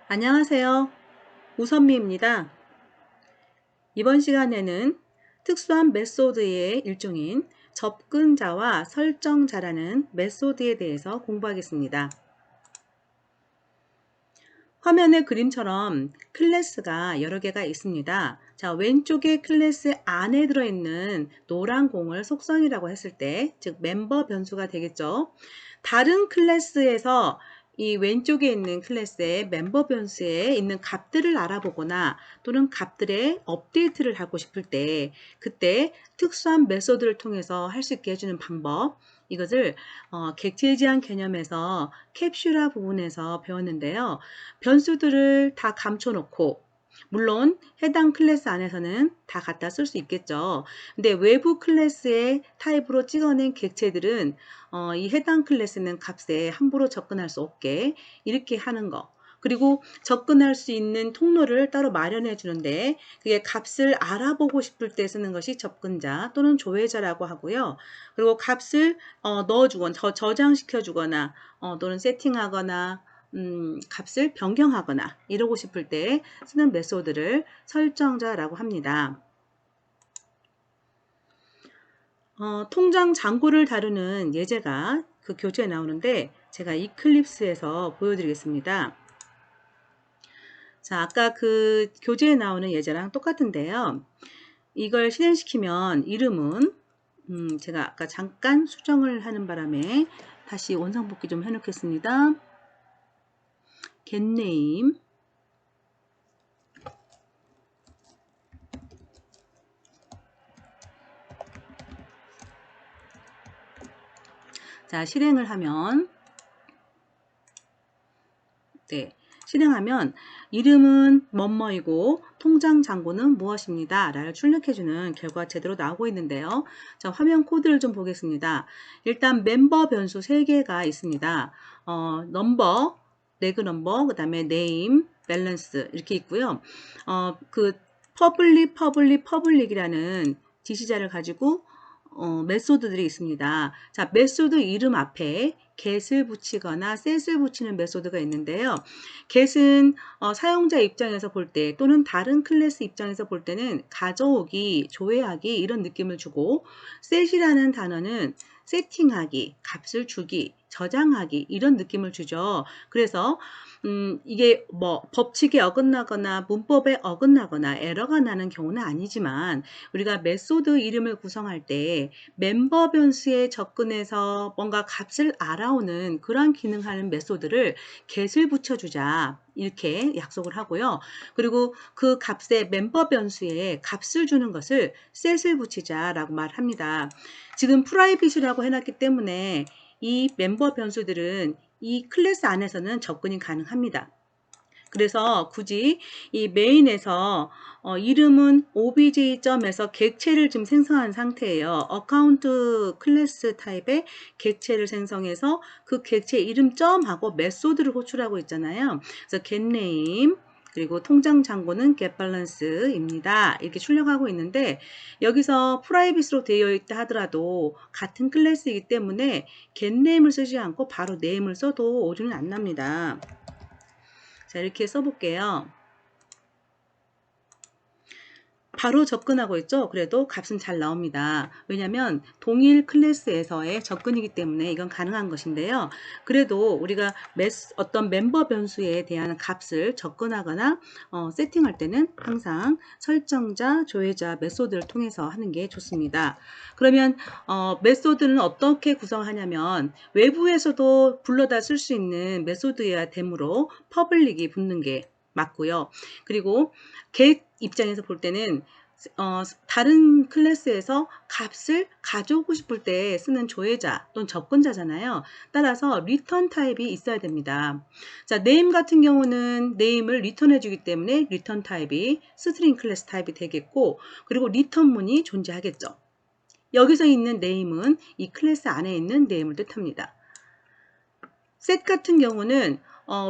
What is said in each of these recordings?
안녕하세요. 우선미입니다. 이번 시간에는 특수한 메소드의 일종인 접근자와 설정자라는 메소드에 대해서 공부하겠습니다. 화면의 그림처럼 클래스가 여러 개가 있습니다. 자, 왼쪽에 클래스 안에 들어있는 노란 공을 속성이라고 했을 때, 즉 멤버 변수가 되겠죠. 다른 클래스에서 이 왼쪽에 있는 클래스의 멤버 변수에 있는 값들을 알아보거나 또는 값들의 업데이트를 하고 싶을 때 그때 특수한 메소드를 통해서 할 수 있게 해주는 방법, 이것을 객체 제한 개념에서 캡슐화 부분에서 배웠는데요. 변수들을 다 감춰놓고 물론 해당 클래스 안에서는 다 갖다 쓸 수 있겠죠. 근데 외부 클래스의 타입으로 찍어낸 객체들은 이 해당 클래스는 값에 함부로 접근할 수 없게 이렇게 하는 거. 그리고 접근할 수 있는 통로를 따로 마련해 주는데 그게 값을 알아보고 싶을 때 쓰는 것이 접근자 또는 조회자라고 하고요. 그리고 값을 넣어주거나 저장시켜 주거나 또는 세팅하거나 값을 변경하거나 이러고 싶을 때 쓰는 메소드를 설정자라고 합니다. 통장 잔고를 다루는 예제가 그 교재에 나오는데 제가 이클립스에서 보여드리겠습니다. 자, 아까 그 교재에 나오는 예제랑 똑같은데요. 이걸 실행시키면 이름은 제가 아까 잠깐 수정을 하는 바람에 다시 원상복귀 좀 해놓겠습니다. getName, 자, 실행을 하면 실행하면 이름은 뭐뭐이고 통장 잔고는 무엇입니다. 라를 출력해주는 결과체대로 나오고 있는데요. 자, 화면 코드를 좀 보겠습니다. 일단 멤버 변수 3개가 있습니다. 넘버, 레그 넘버, 그 다음에 네임, 밸런스 이렇게 있고요. 그 퍼블릭이라는 지시자를 가지고 메소드들이 있습니다. 자, 메소드 이름 앞에 get을 붙이거나 set을 붙이는 메소드가 있는데요. get은 사용자 입장에서 볼 때 또는 다른 클래스 입장에서 볼 때는 가져오기, 조회하기 이런 느낌을 주고 set이라는 단어는 세팅하기, 값을 주기, 저장하기 이런 느낌을 주죠. 그래서 이게 뭐 법칙에 어긋나거나 문법에 어긋나거나 에러가 나는 경우는 아니지만 우리가 메소드 이름을 구성할 때 멤버 변수에 접근해서 뭔가 값을 알아오는 그런 기능하는 메소드를 get을 붙여주자 이렇게 약속을 하고요. 그리고 그 값에 멤버 변수에 값을 주는 것을 set을 붙이자라고 말합니다. 지금 프라이빗이라고 해놨기 때문에 이 멤버 변수들은 이 클래스 안에서는 접근이 가능합니다. 그래서 굳이 이 메인에서 이름은 obj.에서 객체를 지금 생성한 상태예요. 어카운트 클래스 타입의 객체를 생성해서 그 객체 이름 점하고 메소드를 호출하고 있잖아요. 그래서 getName 그리고 통장 잔고는 getBalance입니다. 이렇게 출력하고 있는데 여기서 프라이빗으로 되어 있다 하더라도 같은 클래스이기 때문에 getName을 쓰지 않고 바로 name을 써도 오류는 안 납니다. 자, 이렇게 써볼게요. 바로 접근하고 있죠. 그래도 값은 잘 나옵니다. 왜냐하면 동일 클래스에서의 접근이기 때문에 이건 가능한 것인데요. 그래도 우리가 어떤 멤버 변수에 대한 값을 접근하거나 세팅할 때는 항상 설정자, 조회자, 메소드를 통해서 하는 게 좋습니다. 그러면 메소드는 어떻게 구성하냐면 외부에서도 불러다 쓸 수 있는 메소드여야 되므로 퍼블릭이 붙는 게 맞고요. 그리고 get 입장에서 볼 때는 다른 클래스에서 값을 가져오고 싶을 때 쓰는 조회자 또는 접근자잖아요. 따라서 return 타입이 있어야 됩니다. 자, name 같은 경우는 name을 리턴해 주기 때문에 return 타입이 string 클래스 타입이 되겠고 그리고 return 문이 존재하겠죠. 여기서 있는 name은 이 클래스 안에 있는 name을 뜻합니다. set 같은 경우는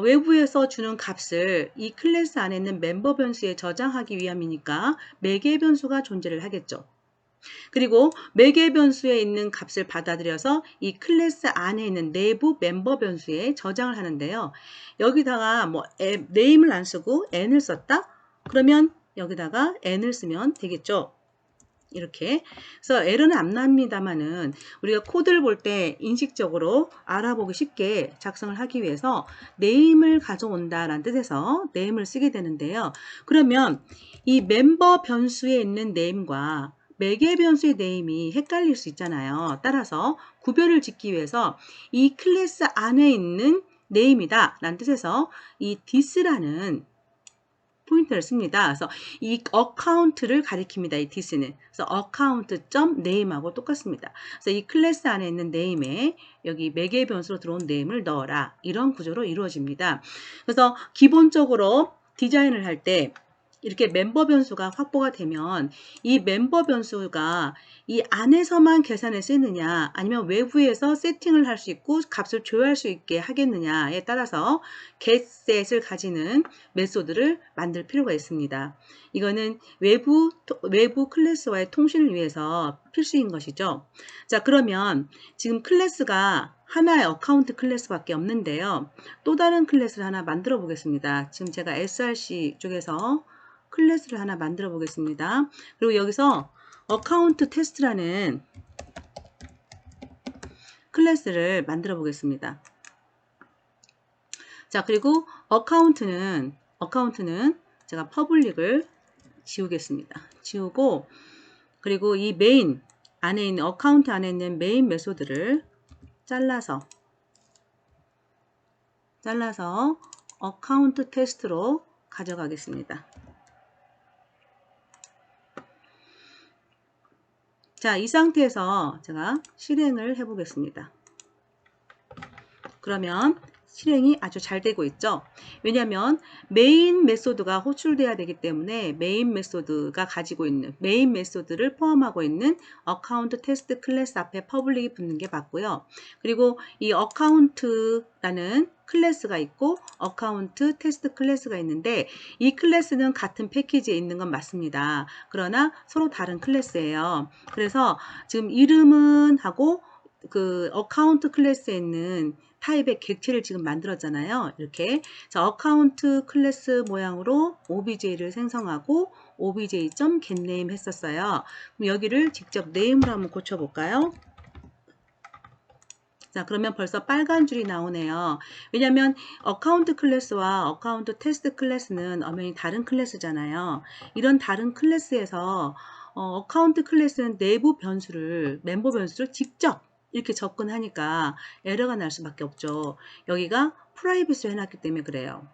외부에서 주는 값을 이 클래스 안에 있는 멤버 변수에 저장하기 위함이니까 매개 변수가 존재를 하겠죠. 그리고 매개 변수에 있는 값을 받아들여서 이 클래스 안에 있는 내부 멤버 변수에 저장을 하는데요. 여기다가 뭐 name을 안 쓰고 n을 썼다? 그러면 여기다가 n을 쓰면 되겠죠. 이렇게. 그래서 에러는 안 납니다만은 우리가 코드를 볼 때 인식적으로 알아보기 쉽게 작성을 하기 위해서 name을 가져온다라는 뜻에서 name을 쓰게 되는데요. 그러면 이 멤버 변수에 있는 name과 매개 변수의 name이 헷갈릴 수 있잖아요. 따라서 구별을 짓기 위해서 이 클래스 안에 있는 name이다 라는 뜻에서 이 this라는 포인터를 씁니다. 그래서 이 어카운트를 가리킵니다. 이 this는. 그래서 account.name하고 똑같습니다. 그래서 이 클래스 안에 있는 name에 여기 매개 변수로 들어온 name을 넣어라. 이런 구조로 이루어집니다. 그래서 기본적으로 디자인을 할 때 이렇게 멤버 변수가 확보가 되면 이 멤버 변수가 이 안에서만 계산에 쓰느냐 아니면 외부에서 세팅을 할 수 있고 값을 조회할 수 있게 하겠느냐에 따라서 getset을 가지는 메소드를 만들 필요가 있습니다. 이거는 외부 클래스와의 통신을 위해서 필수인 것이죠. 자, 그러면 지금 클래스가 하나의 어카운트 클래스밖에 없는데요. 또 다른 클래스를 하나 만들어 보겠습니다. 지금 제가 src 쪽에서 클래스를 하나 만들어 보겠습니다. 그리고 여기서 어카운트 테스트라는 클래스를 만들어 보겠습니다. 자, 그리고 어카운트는 제가 퍼블릭을 지우겠습니다. 지우고 그리고 이 메인 안에 있는 어카운트 안에 있는 메인 메소드를 잘라서 어카운트 테스트로 가져가겠습니다. 자, 이 상태에서 제가 실행을 해 보겠습니다. 그러면 실행이 아주 잘 되고 있죠. 왜냐하면 메인 메소드가 호출돼야 되기 때문에 메인 메소드가 가지고 있는 메인 메소드를 포함하고 있는 어카운트 테스트 클래스 앞에 퍼블릭이 붙는 게 맞고요. 그리고 이 어카운트라는 클래스가 있고 어카운트 테스트 클래스가 있는데 이 클래스는 같은 패키지에 있는 건 맞습니다. 그러나 서로 다른 클래스예요. 그래서 지금 이름은 하고 그 어카운트 클래스에 있는 타입의 객체를 지금 만들었잖아요. 이렇게 자, 어카운트 클래스 모양으로 obj를 생성하고 obj.getName 했었어요. 그럼 여기를 직접 name으로 한번 고쳐볼까요? 자, 그러면 벌써 빨간 줄이 나오네요. 왜냐하면 어카운트 클래스와 어카운트 테스트 클래스는 엄연히 다른 클래스잖아요. 이런 다른 클래스에서 어카운트 클래스는 내부 변수를 멤버 변수를 직접 이렇게 접근하니까 에러가 날 수밖에 없죠. 여기가 프라이빗으로 해놨기 때문에 그래요.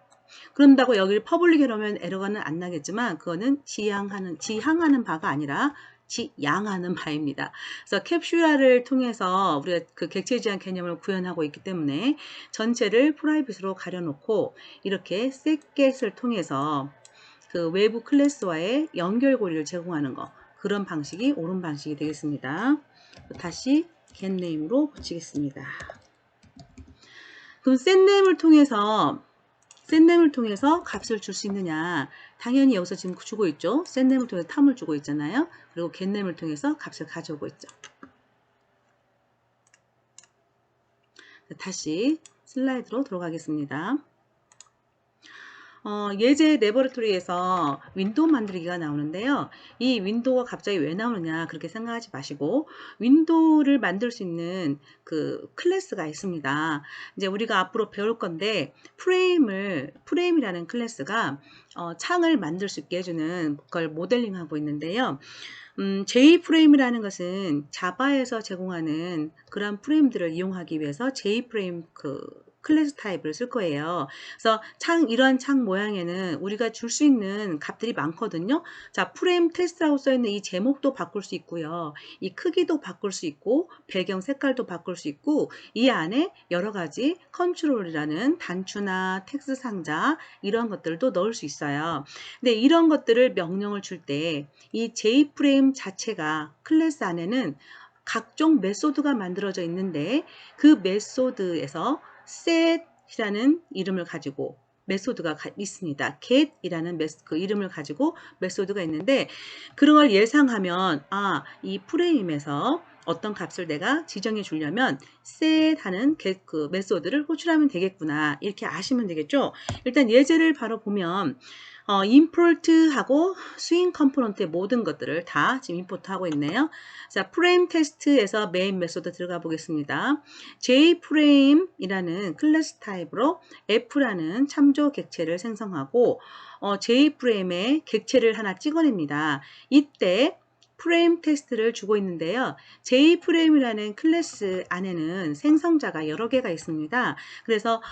그런다고 여기를 퍼블릭 해놓으면 에러가는 안 나겠지만 그거는 지향하는 바가 아니라 지양하는 바입니다. 그래서 캡슐화를 통해서 우리가 그 객체 지향 개념을 구현하고 있기 때문에 전체를 프라이빗으로 가려놓고 이렇게 setget을 통해서 그 외부 클래스와의 연결고리를 제공하는 거 그런 방식이 옳은 방식이 되겠습니다. 다시 getName으로 붙이겠습니다. 그럼 setName을 통해서 값을 줄 수 있느냐? 당연히 여기서 지금 주고 있죠. setName을 통해서 탐을 주고 있잖아요. 그리고 getName을 통해서 값을 가져오고 있죠. 다시 슬라이드로 들어가겠습니다. 예제 레버러토리에서 윈도우 만들기가 나오는데요. 이 윈도우가 갑자기 왜 나오느냐 그렇게 생각하지 마시고 윈도우를 만들 수 있는 그 클래스가 있습니다. 이제 우리가 앞으로 배울 건데 프레임이라는 클래스가 창을 만들 수 있게 해주는 걸 모델링하고 있는데요. J프레임이라는 것은 자바에서 제공하는 그런 프레임들을 이용하기 위해서 J프레임 클래스 타입을 쓸 거예요. 그래서 이러한 창 모양에는 우리가 줄 수 있는 값들이 많거든요. 자, 프레임 테스트라고 써있는 이 제목도 바꿀 수 있고요. 이 크기도 바꿀 수 있고, 배경 색깔도 바꿀 수 있고, 이 안에 여러 가지 컨트롤이라는 단추나 텍스트 상자, 이런 것들도 넣을 수 있어요. 근데 이런 것들을 명령을 줄 때, 이 J프레임 자체가 클래스 안에는 각종 메소드가 만들어져 있는데, 그 메소드에서 set이라는 이름을 가지고 메소드가 있습니다. get이라는 그 이름을 가지고 메소드가 있는데 그런 걸 예상하면 이 프레임에서 어떤 값을 내가 지정해 주려면 set 하는 그 메소드를 호출하면 되겠구나. 이렇게 아시면 되겠죠. 일단 예제를 바로 보면 import하고 swing 컴포넌트의 모든 것들을 다 지금 임포트하고 있네요. 자, 프레임 테스트에서 메인 메소드 들어가 보겠습니다. jFrame이라는 클래스 타입으로 f라는 참조 객체를 생성하고 jFrame의 객체를 하나 찍어냅니다. 이때 프레임 테스트를 주고 있는데요. jFrame이라는 클래스 안에는 생성자가 여러 개가 있습니다. 그래서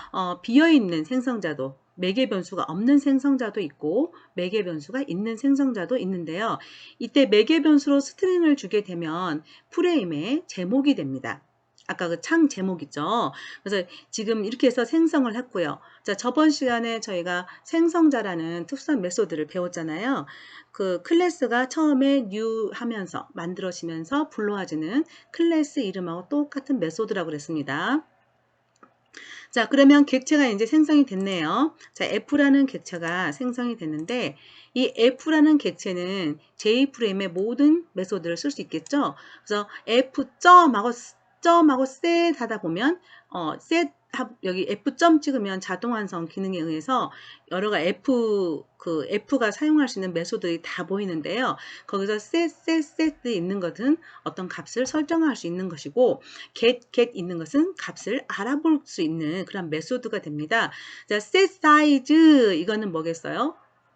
비어있는 생성자도 매개 변수가 없는 생성자도 있고 매개 변수가 있는 생성자도 있는데요. 이때 매개 변수로 스트링을 주게 되면 프레임의 제목이 됩니다. 아까 그 창 제목이죠. 그래서 지금 이렇게 해서 생성을 했고요. 자, 저번 시간에 저희가 생성자라는 특수한 메소드를 배웠잖아요. 그 클래스가 처음에 new 하면서 만들어지면서 불러와주는 클래스 이름하고 똑같은 메소드라고 그랬습니다. 자, 그러면 객체가 이제 생성이 됐네요. 자, f라는 객체가 생성이 됐는데 이 f라는 객체는 jFrame의 모든 메소드를 쓸 수 있겠죠. 그래서 f.하고 set 하다 보면 set 여기 f. 찍으면 자동 완성 기능에 의해서 여러가 f가 사용할 수 있는 메소드들이 다 보이는데요. 거기서 set 있는 것은 어떤 값을 설정할 수 있는 것이고 get 있는 것은 값을 알아볼 수 있는 그런 메소드가 됩니다. 자, set size 이거는 뭐겠어요?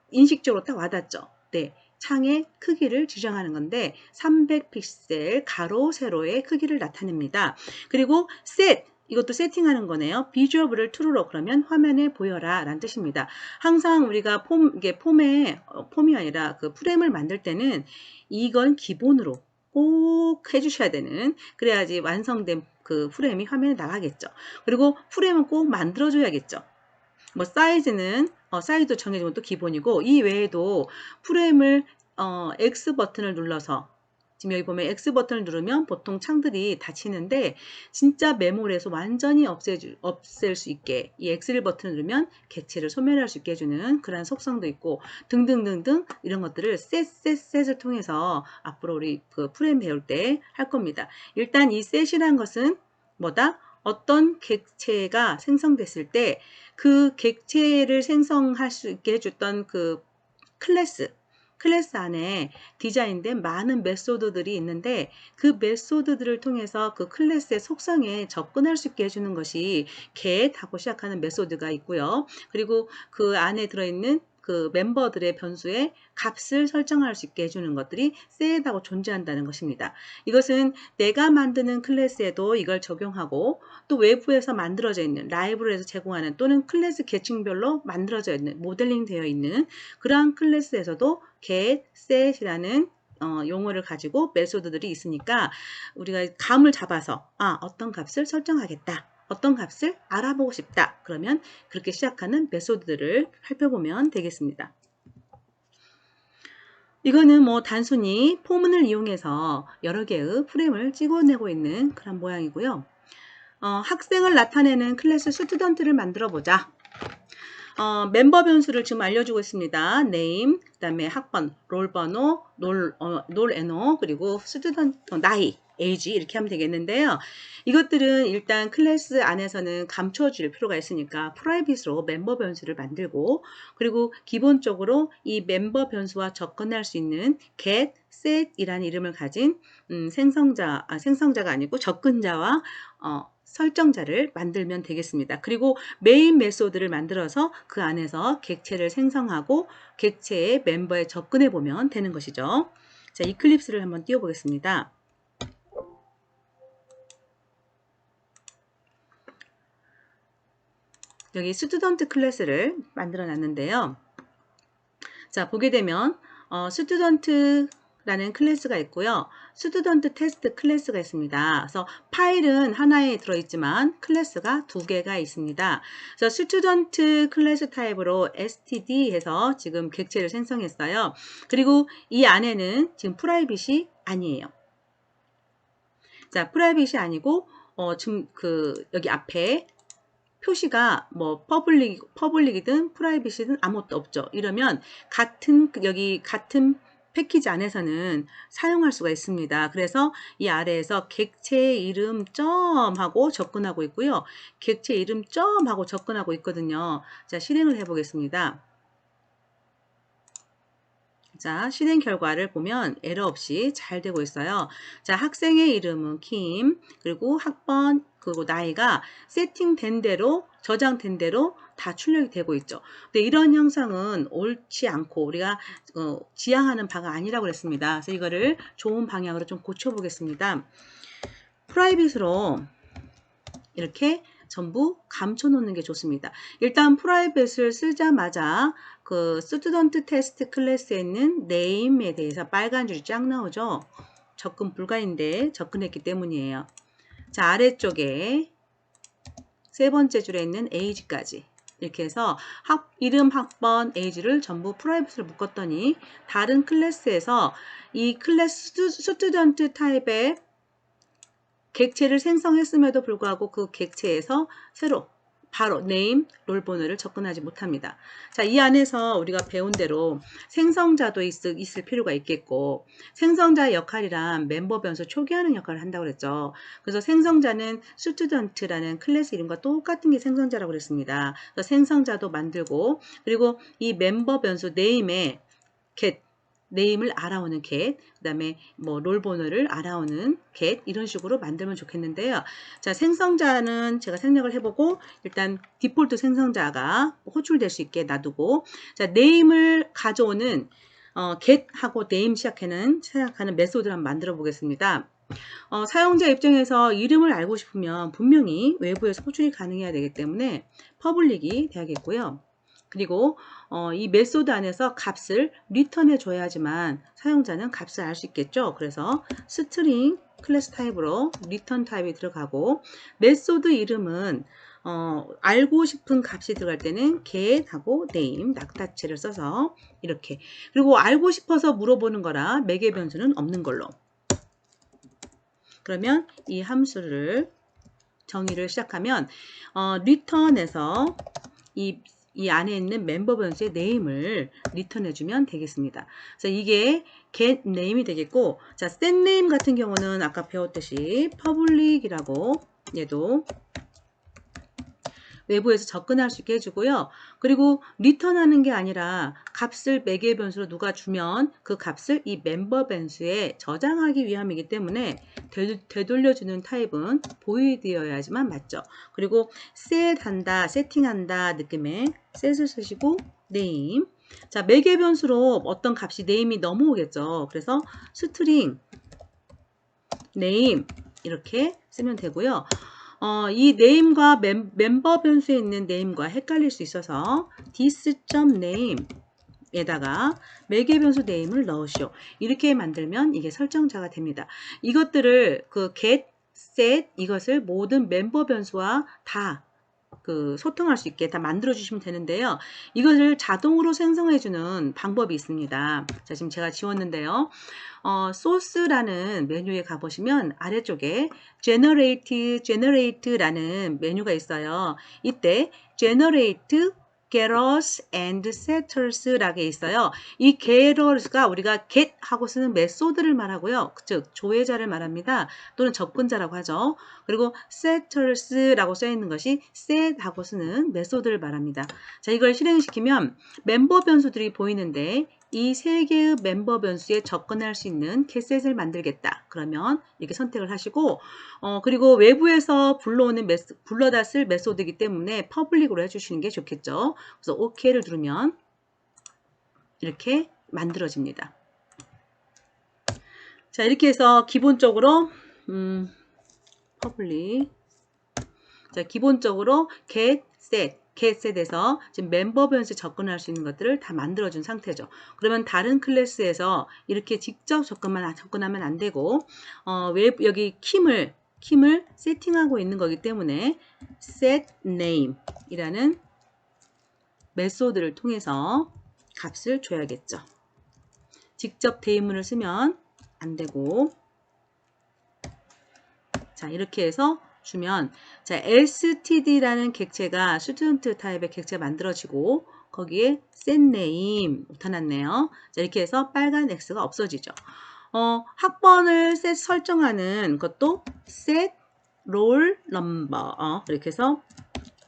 인식적으로 딱 와닿죠. 네. 창의 크기를 지정하는 건데 300픽셀 가로 세로의 크기를 나타냅니다. 그리고 set 이것도 세팅하는 거네요. 비주얼을 true로 그러면 화면에 보여라 라는 뜻입니다. 항상 우리가 폼이 아니라 그 프레임을 만들 때는 이건 기본으로 꼭 해주셔야 되는 그래야지 완성된 그 프레임이 화면에 나가겠죠. 그리고 프레임은 꼭 만들어줘야겠죠. 뭐 사이즈는 사이즈도 정해진 것도 기본이고 이 외에도 프레임을 X 버튼을 눌러서 지금 여기 보면 X 버튼을 누르면 보통 창들이 닫히는데 진짜 메모리에서 완전히 없앨 수 있게 이 X 버튼을 누르면 객체를 소멸할 수 있게 해주는 그런 속성도 있고 등등등등 이런 것들을 셋을 통해서 앞으로 우리 그 프레임 배울 때 할 겁니다. 일단 이 셋이라는 것은 뭐다? 어떤 객체가 생성됐을 때 그 객체를 생성할 수 있게 해줬던 그 클래스 안에 디자인된 많은 메소드들이 있는데 그 메소드들을 통해서 그 클래스의 속성에 접근할 수 있게 해주는 것이 get하고 시작하는 메소드가 있고요. 그리고 그 안에 들어있는 그 멤버들의 변수에 값을 설정할 수 있게 해주는 것들이 set하고 존재한다는 것입니다. 이것은 내가 만드는 클래스에도 이걸 적용하고 또 외부에서 만들어져 있는 라이브러리에서 제공하는 또는 클래스 계층별로 만들어져 있는 모델링 되어 있는 그러한 클래스에서도 get, set이라는 용어를 가지고 메소드들이 있으니까 우리가 감을 잡아서 어떤 값을 설정하겠다. 어떤 값을 알아보고 싶다. 그러면 그렇게 시작하는 메소드들을 살펴보면 되겠습니다. 이거는 뭐 단순히 포문을 이용해서 여러 개의 프레임을 찍어내고 있는 그런 모양이고요. 학생을 나타내는 클래스 스튜던트를 만들어 보자. 멤버 변수를 지금 알려주고 있습니다. name, 그 다음에 학번, 롤 번호, 롤 NO, 그리고 스튜던트 나이, age 이렇게 하면 되겠는데요. 이것들은 일단 클래스 안에서는 감춰줄 필요가 있으니까 프라이빗으로 멤버 변수를 만들고 그리고 기본적으로 이 멤버 변수와 접근할 수 있는 get, set 이라는 이름을 가진 생성자가 아니고 접근자와 설정자를 만들면 되겠습니다. 그리고 메인 메소드를 만들어서 그 안에서 객체를 생성하고 객체의 멤버에 접근해 보면 되는 것이죠. 자, 이클립스를 한번 띄워 보겠습니다. 여기 스튜던트 클래스를 만들어 놨는데요. 자, 보게 되면 스튜던트라는 클래스가 있고요. 스튜던트 테스트 클래스가 있습니다. 그래서 파일은 하나에 들어있지만 클래스가 두 개가 있습니다. 그래서 스튜던트 클래스 타입으로 std 해서 지금 객체를 생성했어요. 그리고 이 안에는 지금 프라이빗이 아니에요. 자, 프라이빗이 아니고 지금 여기 앞에 표시가 뭐 퍼블릭이든 프라이빗이든 아무것도 없죠. 이러면 여기 같은 패키지 안에서는 사용할 수가 있습니다. 그래서 이 아래에서 객체 이름 점 하고 접근하고 있고요. 객체 이름 점 하고 접근하고 있거든요. 자, 실행을 해 보겠습니다. 자, 실행 결과를 보면 에러 없이 잘 되고 있어요. 자, 학생의 이름은 김, 그리고 학번, 그리고 나이가 세팅된 대로, 저장된 대로 다 출력이 되고 있죠. 근데 이런 형상은 옳지 않고 우리가 지향하는 바가 아니라고 그랬습니다. 그래서 이거를 좋은 방향으로 좀 고쳐보겠습니다. 프라이빗으로 이렇게 전부 감춰 놓는 게 좋습니다. 일단 프라이빗을 쓰자마자 그 스튜던트 테스트 클래스에 있는 name에 대해서 빨간 줄이 쫙 나오죠. 접근 불가인데 접근했기 때문이에요. 자, 아래쪽에 세 번째 줄에 있는 age까지 이렇게 해서 이름, 학번, age를 전부 프라이빗으로 묶었더니 다른 클래스에서 이 클래스 스튜던트 타입의 객체를 생성했음에도 불구하고 그 객체에서 새로 바로 name, 롤번호를 접근하지 못합니다. 자, 이 안에서 우리가 배운 대로 생성자도 있을 필요가 있겠고, 생성자의 역할이란 멤버 변수 초기화하는 역할을 한다고 그랬죠. 그래서 생성자는 student라는 클래스 이름과 똑같은 게 생성자라고 그랬습니다. 그래서 생성자도 만들고, 그리고 이 멤버 변수 name에 get 네임을 알아오는 get, 그 다음에 뭐 롤번호를 알아오는 get 이런 식으로 만들면 좋겠는데요. 자, 생성자는 제가 생략을 해보고 일단 디폴트 생성자가 호출될 수 있게 놔두고, 자, 네임을 가져오는 get하고 name 시작하는 메소드를 한번 만들어 보겠습니다. 사용자 입장에서 이름을 알고 싶으면 분명히 외부에서 호출이 가능해야 되기 때문에 퍼블릭이 돼야겠고요. 그리고 이 메소드 안에서 값을 리턴해 줘야지만 사용자는 값을 알 수 있겠죠. 그래서 스트링 클래스 타입으로 리턴 타입이 들어가고, 메소드 이름은 알고 싶은 값이 들어갈 때는 get하고 name 낙타체를 써서 이렇게, 그리고 알고 싶어서 물어보는 거라 매개 변수는 없는 걸로. 그러면 이 함수를 정의를 시작하면 return에서 이 안에 있는 멤버 변수의 name을 리턴해주면 되겠습니다. 그래서 이게 get name이 되겠고, 자, set name 같은 경우는 아까 배웠듯이 public이라고 얘도 외부에서 접근할 수 있게 해주고요. 그리고 리턴하는 게 아니라 값을 매개 변수로 누가 주면 그 값을 이 멤버 변수에 저장하기 위함이기 때문에 되돌려주는 타입은 보이드여야지만 맞죠. 그리고 set한다, 세팅한다 느낌의 set을 쓰시고 name. 자, 매개 변수로 어떤 값이 name이 넘어오겠죠. 그래서 string name 이렇게 쓰면 되고요. 이 name과 멤버 변수에 있는 name과 헷갈릴 수 있어서 this.name 에다가 매개 변수 name을 넣으시오. 이렇게 만들면 이게 설정자가 됩니다. 이것들을 그 get, set 이것을 모든 멤버 변수와 다 소통할 수 있게 다 만들어 주시면 되는데요. 이것을 자동으로 생성해 주는 방법이 있습니다. 자, 지금 제가 지웠는데요. 소스라는 메뉴에 가보시면 아래쪽에 generate라는 메뉴가 있어요. 이때 generate getters and setters라고 있어요. 이 getters가 우리가 get하고 쓰는 메소드를 말하고요. 즉 조회자를 말합니다. 또는 접근자라고 하죠. 그리고 setters라고 써 있는 것이 set하고 쓰는 메소드를 말합니다. 자, 이걸 실행시키면 멤버 변수들이 보이는데 이 세 개의 멤버 변수에 접근할 수 있는 getset을 만들겠다. 그러면 이렇게 선택을 하시고, 그리고 외부에서 불러다 쓸 메소드이기 때문에 퍼블릭으로 해주시는 게 좋겠죠. 그래서 OK를 누르면 이렇게 만들어집니다. 자, 이렇게 해서 기본적으로 퍼블릭. 자, 기본적으로 getset에서 지금 멤버 변수에 접근할 수 있는 것들을 다 만들어준 상태죠. 그러면 다른 클래스에서 이렇게 직접 접근하면 안 되고, 여기 킴을 세팅하고 있는 거기 때문에 set name 이라는 메소드를 통해서 값을 줘야겠죠. 직접 대입문을 쓰면 안 되고, 자, 이렇게 해서 주면 자 std라는 객체가 스튜던트 타입의 객체 만들어지고 거기에 setName 나타났네요. 자 이렇게 해서 빨간 X가 없어지죠. 학번을 설정하는 것도 set roll number 이렇게 해서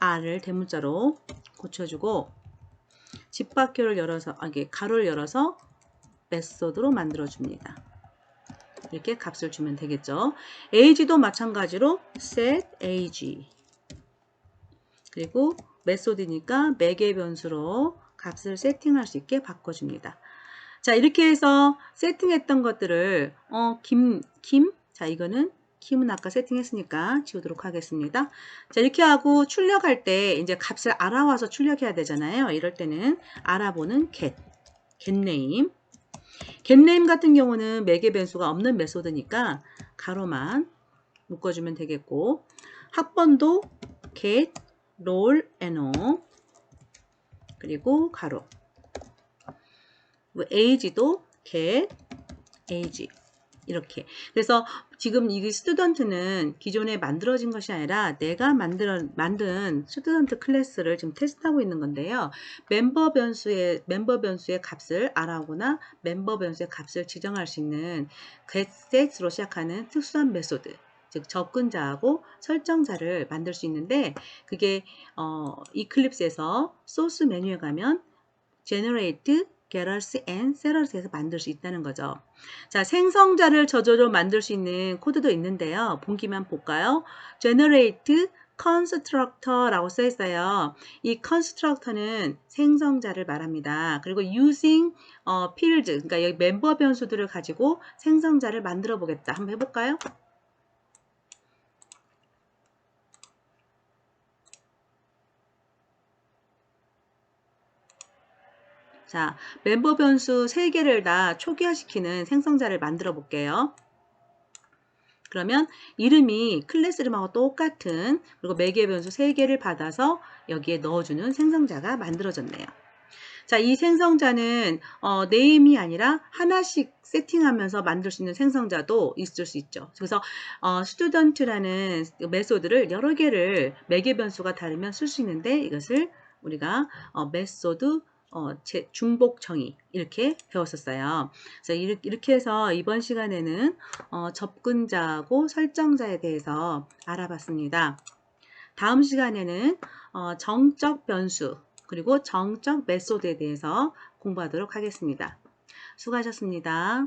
R을 대문자로 고쳐주고 집합교를 열어서 가로를 열어서 메소드로 만들어줍니다. 이렇게 값을 주면 되겠죠. age도 마찬가지로 set age 그리고 메소드니까 매개 변수로 값을 세팅할 수 있게 바꿔줍니다. 자 이렇게 해서 세팅했던 것들을 자 이거는 김은 아까 세팅했으니까 지우도록 하겠습니다. 자 이렇게 하고 출력할 때 이제 값을 알아와서 출력해야 되잖아요. 이럴 때는 알아보는 getName getName 같은 경우는 매개 변수가 없는 메소드니까 가로만 묶어주면 되겠고 학번도 get roll no 그리고 가로 age도 get age 이렇게. 그래서 지금 이 스튜던트는 기존에 만들어진 것이 아니라 내가 만든 스튜던트 클래스를 지금 테스트하고 있는 건데요. 멤버 변수의 값을 알아오거나 멤버 변수의 값을 지정할 수 있는 getSet으로 시작하는 특수한 메소드, 즉 접근자하고 설정자를 만들 수 있는데 그게 이클립스에서 소스 메뉴에 가면 generate getters and setters에서 만들 수 있다는 거죠. 자, 생성자를 저절로 만들 수 있는 코드도 있는데요. 본기만 볼까요? generate constructor라고 써 있어요. 이 constructor는 생성자를 말합니다. 그리고 using field, 그러니까 여기 멤버 변수들을 가지고 생성자를 만들어 보겠다. 한번 해볼까요? 자, 멤버 변수 3개를 다 초기화시키는 생성자를 만들어 볼게요. 그러면 이름이 클래스 이름하고 똑같은 그리고 매개 변수 3개를 받아서 여기에 넣어주는 생성자가 만들어졌네요. 자, 이 생성자는 네임이 아니라 하나씩 세팅하면서 만들 수 있는 생성자도 있을 수 있죠. 그래서 student라는 메소드를 여러 개를 매개 변수가 다르면 쓸 수 있는데 이것을 우리가 메소드 중복 정의 이렇게 배웠었어요. 그래서 이렇게 해서 이번 시간에는 접근자하고 설정자에 대해서 알아봤습니다. 다음 시간에는 정적 변수 그리고 정적 메소드에 대해서 공부하도록 하겠습니다. 수고하셨습니다.